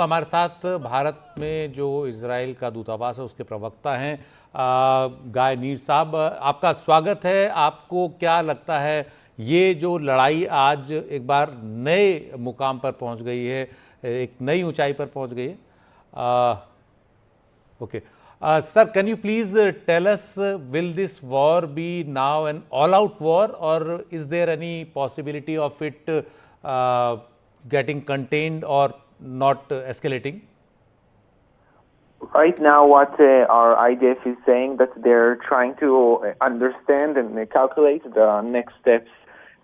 हमारे साथ भारत में जो इजराइल का दूतावास है उसके प्रवक्ता हैं गाय नीर साहब, आपका स्वागत है। आपको क्या लगता है ये जो लड़ाई आज एक बार नए मुकाम पर पहुंच गई है, एक नई ऊंचाई पर पहुंच गई है? Okay sir, can you please tell us, will this war be now an all-out war, or is there any possibility of it getting contained or not escalating? Right now, what our IDF is saying that they're trying to understand and calculate the next steps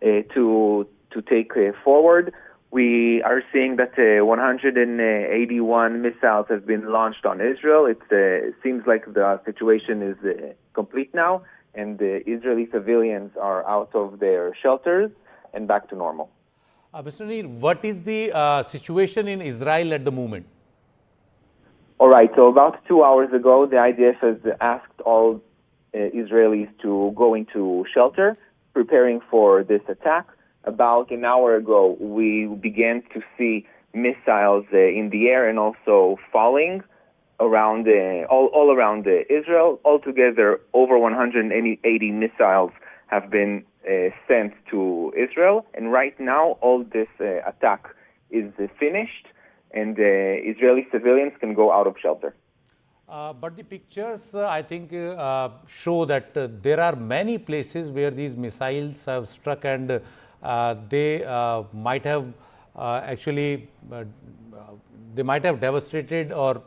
to take forward. We are seeing that 181 missiles have been launched on Israel. It seems like the situation is complete now, and the Israeli civilians are out of their shelters and back to normal. Mr. Neer, what is the situation in Israel at the moment? All right, so about 2 hours ago, the IDF has asked all Israelis to go into shelter, preparing for this attack. About an hour ago, we began to see missiles in the air and also falling around all around Israel. Altogether, over 180 missiles have been sent to Israel, and right now all this attack is finished, and Israeli civilians can go out of shelter. But the pictures, I think, show that there are many places where these missiles have struck, and they might have actually they might have devastated or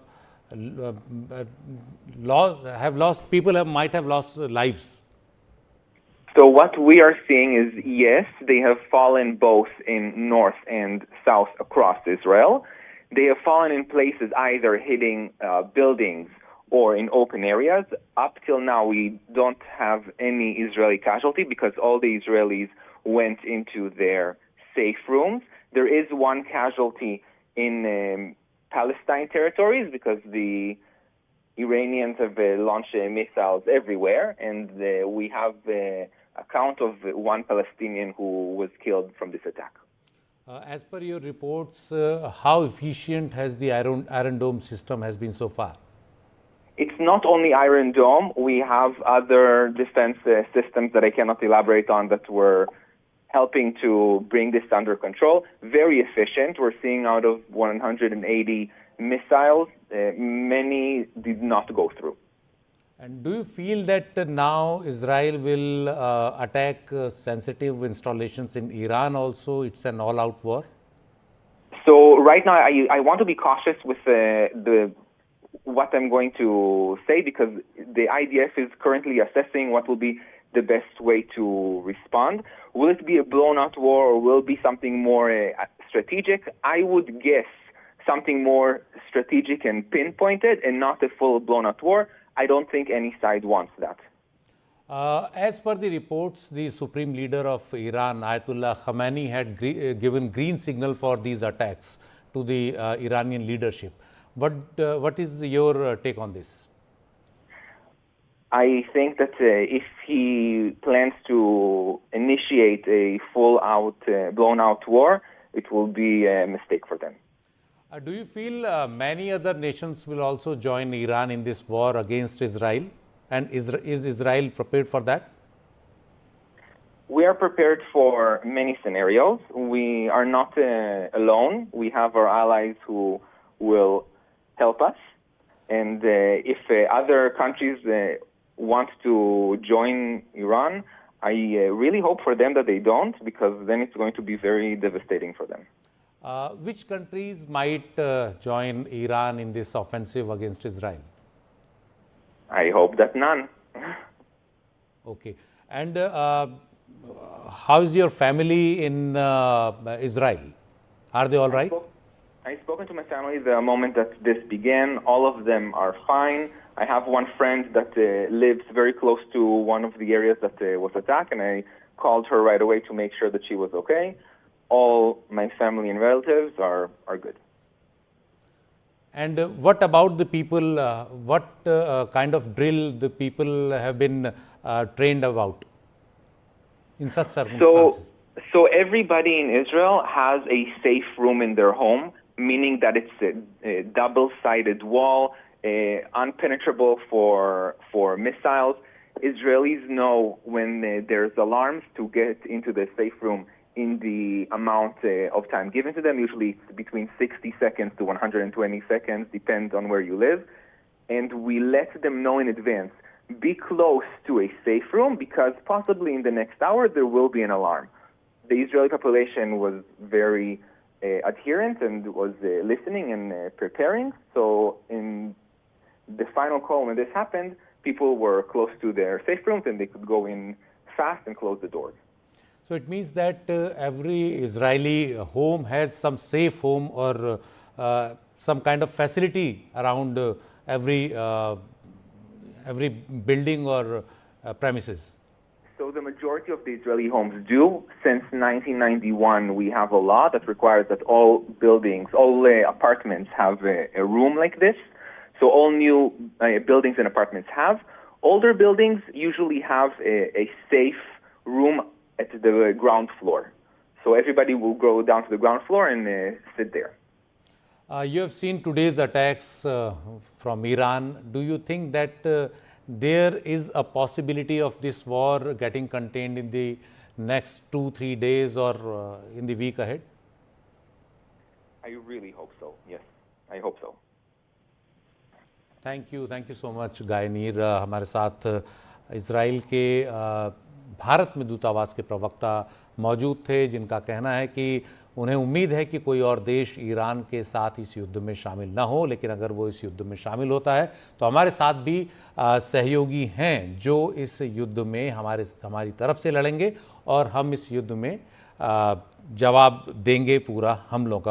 people might have lost lives. So what we are seeing is, yes, they have fallen both in north and south across Israel. They have fallen in places either hitting buildings or in open areas. Up till now, we don't have any Israeli casualty because all the Israelis went into their safe rooms. There is one casualty in Palestine territories because the Iranians have launched missiles everywhere, and we have a count of one Palestinian who was killed from this attack. As per your reports, how efficient has the Iron Dome system has been so far? It's not only Iron Dome. We have other defense systems that I cannot elaborate on that were helping to bring this under control. Very efficient. We're seeing out of 180 missiles, many did not go through. And do you feel that now Israel will attack sensitive installations in Iran also? It's an all-out war? So right now, I want to be cautious with what I'm going to say because the IDF is currently assessing what will be the best way to respond. Will it be a blown-out war or will it be something more strategic? I would guess something more strategic and pinpointed and not a full blown-out war. I don't think any side wants that. As per the reports, the supreme leader of Iran, Ayatollah Khamenei, had given green signal for these attacks to the Iranian leadership. What is your take on this? I think that if he plans to initiate a full-out, blown-out war, it will be a mistake for them. Do you feel many other nations will also join Iran in this war against Israel? And is Israel prepared for that? We are prepared for many scenarios. We are not alone. We have our allies who will help us. And if other countries want to join Iran, I really hope for them that they don't, because then it's going to be very devastating for them. Which countries might join Iran in this offensive against Israel? I hope that none. Okay. And how is your family in Israel? Are they all right? I've spoken to my family the moment that this began. All of them are fine. I have one friend that lives very close to one of the areas that was attacked, and I called her right away to make sure that she was okay. All my family and relatives are good. And what about the people? What kind of drill the people have been trained about in such circumstances? So everybody in Israel has a safe room in their home. meaning that it's a double-sided wall, unpenetrable for missiles. Israelis know when there's alarms to get into the safe room in the amount of time given to them. Usually it's between 60 seconds to 120 seconds, depends on where you live. And we let them know in advance, be close to a safe room because possibly in the next hour there will be an alarm. The Israeli population was very adherent and was listening and preparing. So in the final call when this happened, people were close to their safe rooms and they could go in fast and close the doors. So it means that every Israeli home has some safe home or some kind of facility around every building or premises. So the majority of the Israeli homes do. Since 1991, we have a law that requires that all buildings, all apartments have a room like this. So all new buildings and apartments have. Older buildings usually have a safe room at the ground floor. So everybody will go down to the ground floor and sit there. You have seen today's attacks from Iran. Do you think that there is a possibility of this war getting contained in the next 2-3 days or in the week ahead? I really hope so. Yes, I hope so. Thank you so much गायनीर हमारे साथ Israel के भारत में दूतावास के प्रवक्ता मौजूद थे जिनका कहना है कि उन्हें उम्मीद है कि कोई और देश ईरान के साथ इस युद्ध में शामिल ना हो, लेकिन अगर वो इस युद्ध में शामिल होता है तो हमारे साथ भी सहयोगी हैं जो इस युद्ध में हमारी तरफ से लड़ेंगे और हम इस युद्ध में जवाब देंगे पूरा हमलों का।